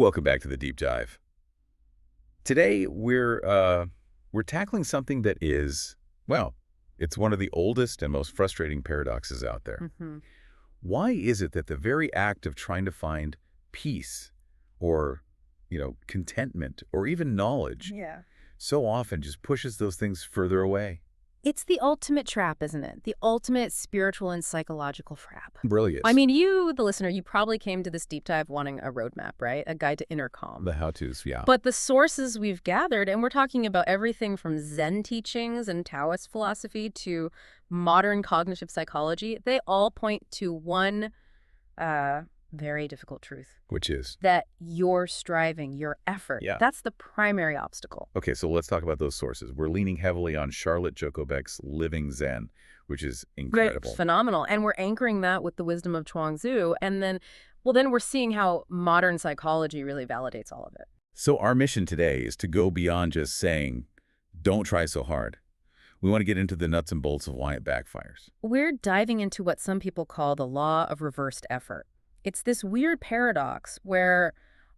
Welcome back to the deep dive. Today we're tackling something that is, well, it's one of the oldest and most frustrating paradoxes out there. Why is it that the very act of trying to find peace or, contentment or even knowledge Yeah. so often just pushes those things further away? It's the ultimate trap, isn't it? The ultimate spiritual and psychological trap. Brilliant. I mean, you, the listener, you probably came to this deep dive wanting a roadmap, right? A guide to inner calm. The how-tos, yeah. But the sources we've gathered, and we're talking about everything from Zen teachings and Taoist philosophy to modern cognitive psychology, they all point to one very difficult truth. Which is? That your striving, your effort, that's the primary obstacle. Okay, so let's talk about those sources. We're leaning heavily on Charlotte Jokobeck's Living Zen, which is incredible. Right, phenomenal. And we're anchoring that with the wisdom of Chuang-Tzu. And then we're seeing how modern psychology really validates all of it. So our mission today is to go beyond just saying, don't try so hard. We want to get into the nuts and bolts of why it backfires. We're diving into what some people call the law of reversed effort. It's this weird paradox where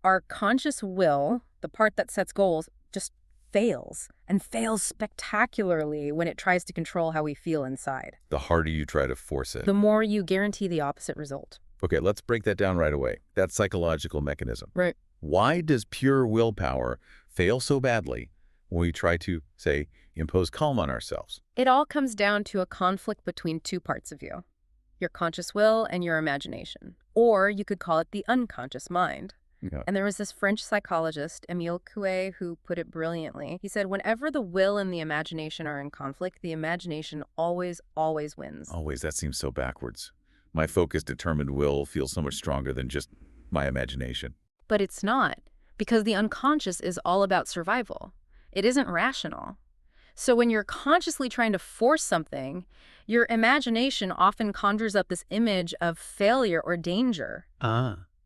our conscious will, the part that sets goals, just fails, and fails spectacularly when it tries to control how we feel inside. The harder you try to force it, the more you guarantee the opposite result. Okay, let's break that down right away. That psychological mechanism. Right. Why does pure willpower fail so badly when we try to, say, impose calm on ourselves? It all comes down to a conflict between two parts of you, your conscious will and your imagination. Or you could call it the unconscious mind. Okay. And there was this French psychologist, Émile Coué, who put it brilliantly. He said, whenever the will and the imagination are in conflict, the imagination always wins. Always, that seems so backwards. My focused, determined will feels so much stronger than just my imagination. But it's not, because the unconscious is all about survival. It isn't rational. So when you're consciously trying to force something, your imagination often conjures up this image of failure or danger.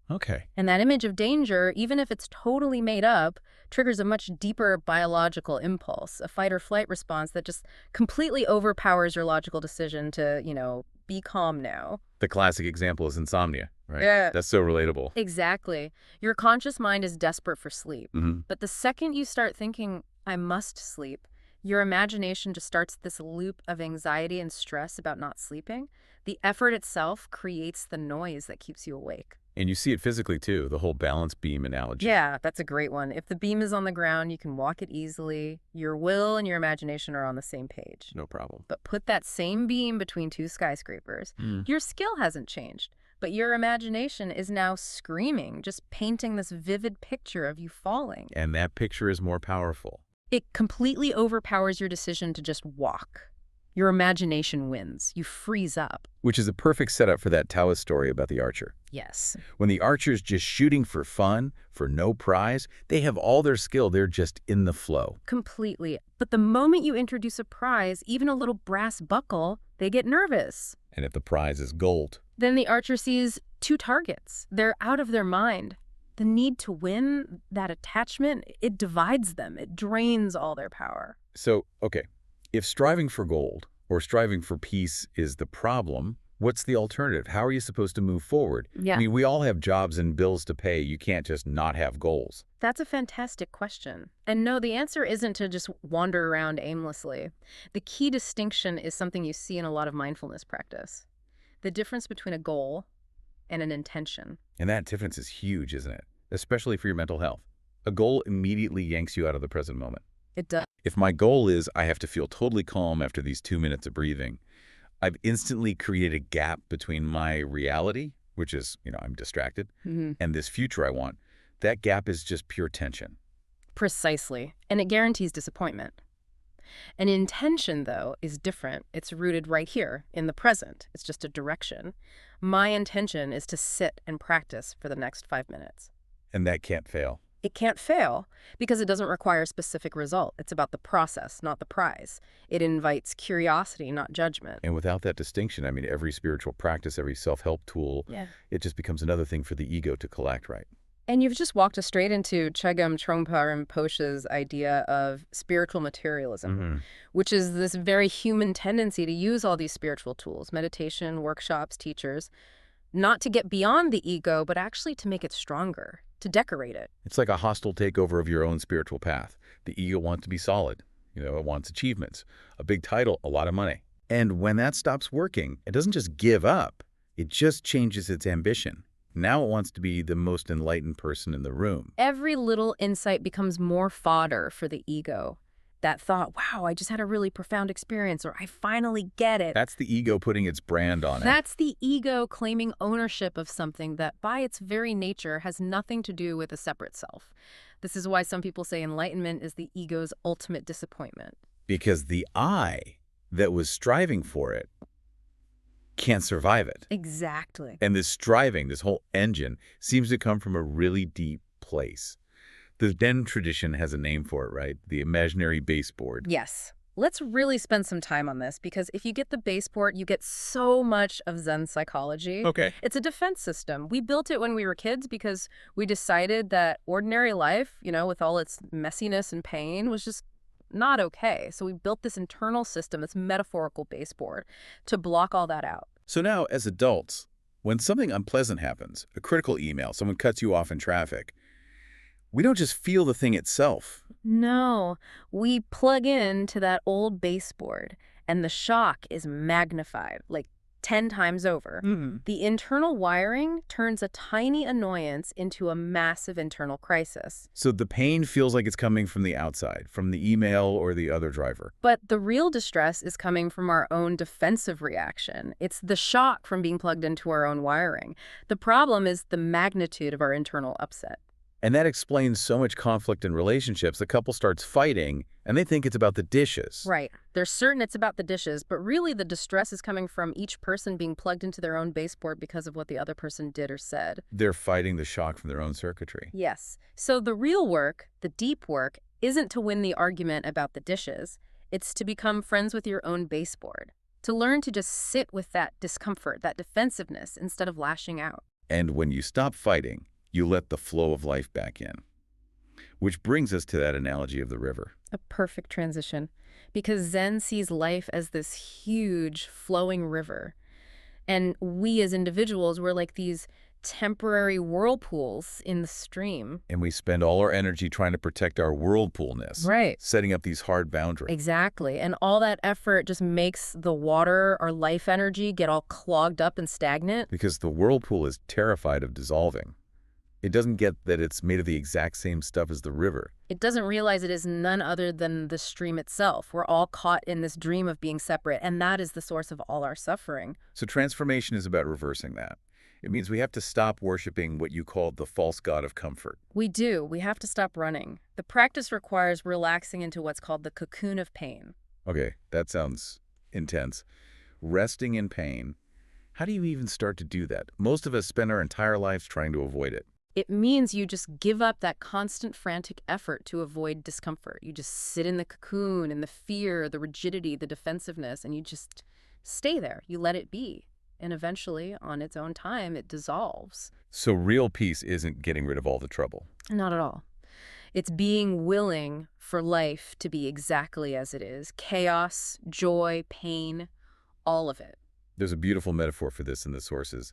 Okay. And that image of danger, even if it's totally made up, triggers a much deeper biological impulse, a fight or flight response that just completely overpowers your logical decision to, be calm now. The classic example is insomnia, right? Yeah. That's so relatable. Exactly. Your conscious mind is desperate for sleep. But the second you start thinking, I must sleep, your imagination just starts this loop of anxiety and stress about not sleeping. The effort itself creates the noise that keeps you awake. And you see it physically, too, the whole balance beam analogy. Yeah, that's a great one. If the beam is on the ground, you can walk it easily. Your will and your imagination are on the same page. No problem. But put that same beam between two skyscrapers. Your skill hasn't changed, but your imagination is now screaming, just painting this vivid picture of you falling. And that picture is more powerful. It completely overpowers your decision to just walk. Your imagination wins. You freeze up. Which is a perfect setup for that Taoist story about the archer. Yes. When the archer's just shooting for fun, for no prize, they have all their skill. They're just in the flow. Completely. But the moment you introduce a prize, even a little brass buckle, they get nervous. And if the prize is gold? Then the archer sees two targets. They're out of their mind. The need to win, that attachment, it divides them. It drains all their power. So, okay, if striving for gold or striving for peace is the problem, what's the alternative? How are you supposed to move forward? Yeah. I mean, we all have jobs and bills to pay. You can't just not have goals. That's a fantastic question. And no, the answer isn't to just wander around aimlessly. The key distinction is something you see in a lot of mindfulness practice. The difference between a goal and an intention. And that difference is huge, isn't it? Especially for your mental health. A goal immediately yanks you out of the present moment. It does. If my goal is I have to feel totally calm after these 2 minutes of breathing, I've instantly created a gap between my reality, which is, I'm distracted, and this future I want. That gap is just pure tension. Precisely. And it guarantees disappointment. An intention, though, is different. It's rooted right here in the present. It's just a direction. My intention is to sit and practice for the next 5 minutes. And that can't fail. It can't fail because it doesn't require a specific result. It's about the process, not the prize. It invites curiosity, not judgment. And without that distinction, every spiritual practice, every self-help tool, it just becomes another thing for the ego to collect, right? And you've just walked us straight into Chögyam Trungpa Rinpoche's idea of spiritual materialism, which is this very human tendency to use all these spiritual tools, meditation, workshops, teachers, not to get beyond the ego, but actually to make it stronger. to decorate it. It's like a hostile takeover of your own spiritual path. The ego wants to be solid. It wants achievements, a big title, a lot of money. And when that stops working, it doesn't just give up. It just changes its ambition. Now it wants to be the most enlightened person in the room. Every little insight becomes more fodder for the ego. That thought, wow, I just had a really profound experience, or I finally get it. That's the ego putting its brand on it. That's the ego claiming ownership of something that by its very nature has nothing to do with a separate self. This is why some people say enlightenment is the ego's ultimate disappointment. Because the I that was striving for it can't survive it. Exactly. And this striving, this whole engine, seems to come from a really deep place. The Zen tradition has a name for it, right? The imaginary baseboard. Yes. Let's really spend some time on this, because if you get the baseboard, you get so much of Zen psychology. Okay. It's a defense system. We built it when we were kids because we decided that ordinary life, with all its messiness and pain, was just not okay. So we built this internal system, this metaphorical baseboard, to block all that out. So now, as adults, when something unpleasant happens, a critical email, someone cuts you off in traffic, we don't just feel the thing itself. No, we plug into that old baseboard, and the shock is magnified, like 10 times over. The internal wiring turns a tiny annoyance into a massive internal crisis. So the pain feels like it's coming from the outside, from the email or the other driver. But the real distress is coming from our own defensive reaction. It's the shock from being plugged into our own wiring. The problem is the magnitude of our internal upset. And that explains so much conflict in relationships. The couple starts fighting, and they think it's about the dishes. Right. They're certain it's about the dishes, but really the distress is coming from each person being plugged into their own baseboard because of what the other person did or said. They're fighting the shock from their own circuitry. Yes. So the real work, the deep work, isn't to win the argument about the dishes. It's to become friends with your own baseboard. To learn to just sit with that discomfort, that defensiveness, instead of lashing out. And when you stop fighting, you let the flow of life back in. Which brings us to that analogy of the river. A perfect transition. Because Zen sees life as this huge, flowing river. And we as individuals, we're like these temporary whirlpools in the stream. And we spend all our energy trying to protect our whirlpoolness. Right. Setting up these hard boundaries. Exactly. And all that effort just makes the water, our life energy, get all clogged up and stagnant. Because the whirlpool is terrified of dissolving. It doesn't get that it's made of the exact same stuff as the river. It doesn't realize it is none other than the stream itself. We're all caught in this dream of being separate, and that is the source of all our suffering. So transformation is about reversing that. It means we have to stop worshiping what you called the false god of comfort. We do. We have to stop running. The practice requires relaxing into what's called the cocoon of pain. Okay, that sounds intense. Resting in pain. How do you even start to do that? Most of us spend our entire lives trying to avoid it. It means you just give up that constant frantic effort to avoid discomfort. You just sit in the cocoon, in the fear, the rigidity, the defensiveness, and you just stay there. You let it be. And eventually, on its own time, it dissolves. So real peace isn't getting rid of all the trouble. Not at all. It's being willing for life to be exactly as it is. Chaos, joy, pain, all of it. There's a beautiful metaphor for this in the sources.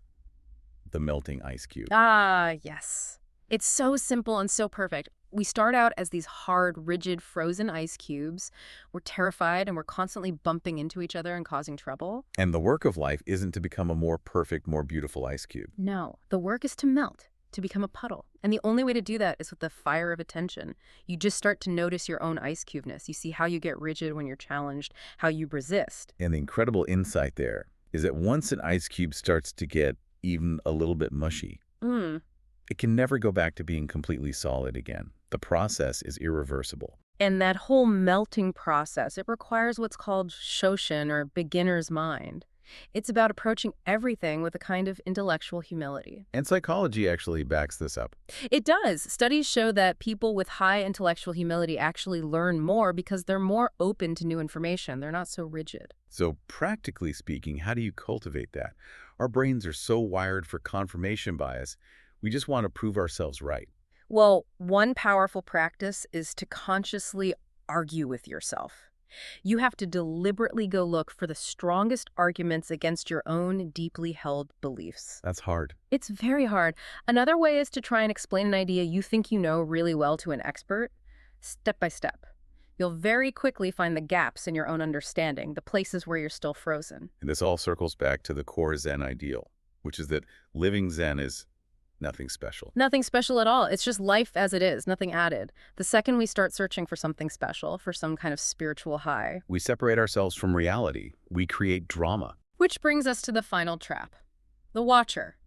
The melting ice cube. Ah, yes. It's so simple and so perfect. We start out as these hard, rigid, frozen ice cubes. We're terrified and we're constantly bumping into each other and causing trouble. And the work of life isn't to become a more perfect, more beautiful ice cube. No, the work is to melt, to become a puddle. And the only way to do that is with the fire of attention. You just start to notice your own ice cubeness. You see how you get rigid when you're challenged, how you resist. And the incredible insight there is that once an ice cube starts to get even a little bit mushy, it can never go back to being completely solid again. The process is irreversible. And that whole melting process, it requires what's called shoshin, or beginner's mind. It's about approaching everything with a kind of intellectual humility. And psychology actually backs this up. It does. Studies show that people with high intellectual humility actually learn more because they're more open to new information. They're not so rigid. So practically speaking, how do you cultivate that? Our brains are so wired for confirmation bias, we just want to prove ourselves right. Well, one powerful practice is to consciously argue with yourself. You have to deliberately go look for the strongest arguments against your own deeply held beliefs. That's hard. It's very hard. Another way is to try and explain an idea you think you know really well to an expert, step by step. You'll very quickly find the gaps in your own understanding, the places where you're still frozen. And this all circles back to the core Zen ideal, which is that living Zen is nothing special. Nothing special at all. It's just life as it is, nothing added. The second we start searching for something special, for some kind of spiritual high. We separate ourselves from reality. We create drama. Which brings us to the final trap. The watcher.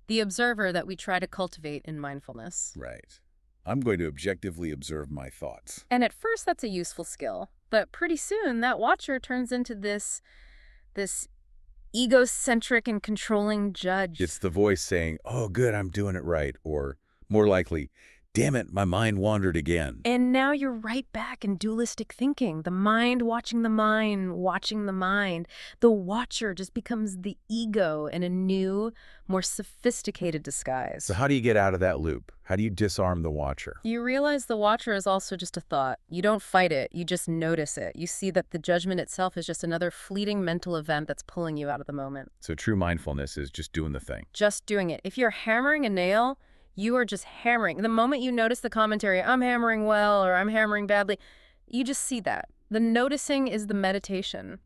The observer that we try to cultivate in mindfulness. Right. I'm going to objectively observe my thoughts. And at first that's a useful skill, but pretty soon that watcher turns into this egocentric and controlling judge. It's the voice saying, oh, good, I'm doing it right. Or more likely, damn it, my mind wandered again. And now you're right back in dualistic thinking. The mind watching the mind, watching the mind. The watcher just becomes the ego in a new, more sophisticated disguise. So how do you get out of that loop? How do you disarm the watcher? You realize the watcher is also just a thought. You don't fight it. You just notice it. You see that the judgment itself is just another fleeting mental event that's pulling you out of the moment. So true mindfulness is just doing the thing. Just doing it. If you're hammering a nail, you are just hammering. The moment you notice the commentary, I'm hammering well or I'm hammering badly, you just see that. The noticing is the meditation.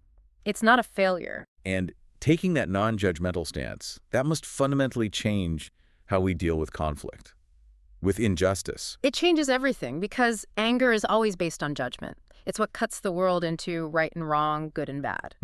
It's not a failure. And taking that non-judgmental stance, that must fundamentally change how we deal with conflict, with injustice. It changes everything because anger is always based on judgment. It's what cuts the world into right and wrong, good and bad.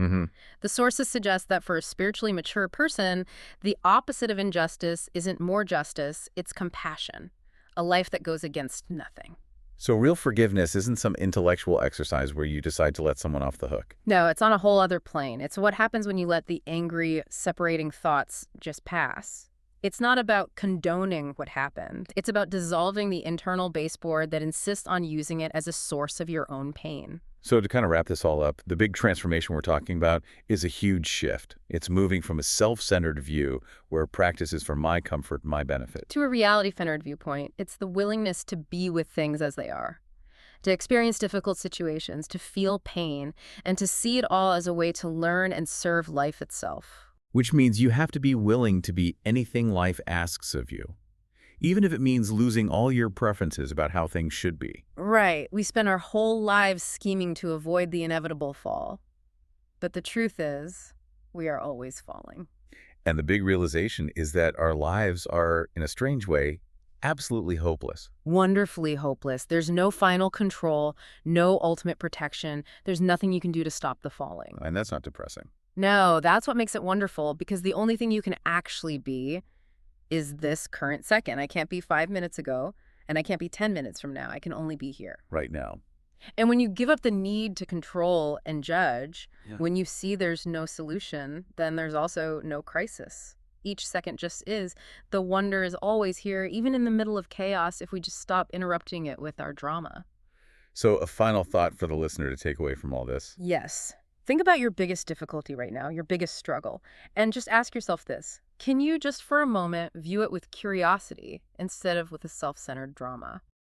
The sources suggest that for a spiritually mature person, the opposite of injustice isn't more justice, it's compassion, a life that goes against nothing. So real forgiveness isn't some intellectual exercise where you decide to let someone off the hook. No, it's on a whole other plane. It's what happens when you let the angry, separating thoughts just pass. It's not about condoning what happened. It's about dissolving the internal baseboard that insists on using it as a source of your own pain. So to kind of wrap this all up, the big transformation we're talking about is a huge shift. It's moving from a self-centered view where practice is for my comfort, my benefit, to a reality-centered viewpoint. It's the willingness to be with things as they are, to experience difficult situations, to feel pain, and to see it all as a way to learn and serve life itself. Which means you have to be willing to be anything life asks of you, even if it means losing all your preferences about how things should be. Right. We spend our whole lives scheming to avoid the inevitable fall. But the truth is, we are always falling. And the big realization is that our lives are, in a strange way, absolutely hopeless. Wonderfully hopeless. There's no final control, no ultimate protection. There's nothing you can do to stop the falling. And that's not depressing. No, that's what makes it wonderful, because the only thing you can actually be is this current second. I can't be 5 minutes ago, and I can't be 10 minutes from now. I can only be here. Right now. And when you give up the need to control and judge, when you see there's no solution, then there's also no crisis. Each second just is. The wonder is always here, even in the middle of chaos, if we just stop interrupting it with our drama. So a final thought for the listener to take away from all this. Yes. Think about your biggest difficulty right now, your biggest struggle, and just ask yourself this. Can you just for a moment view it with curiosity instead of with a self-centered drama?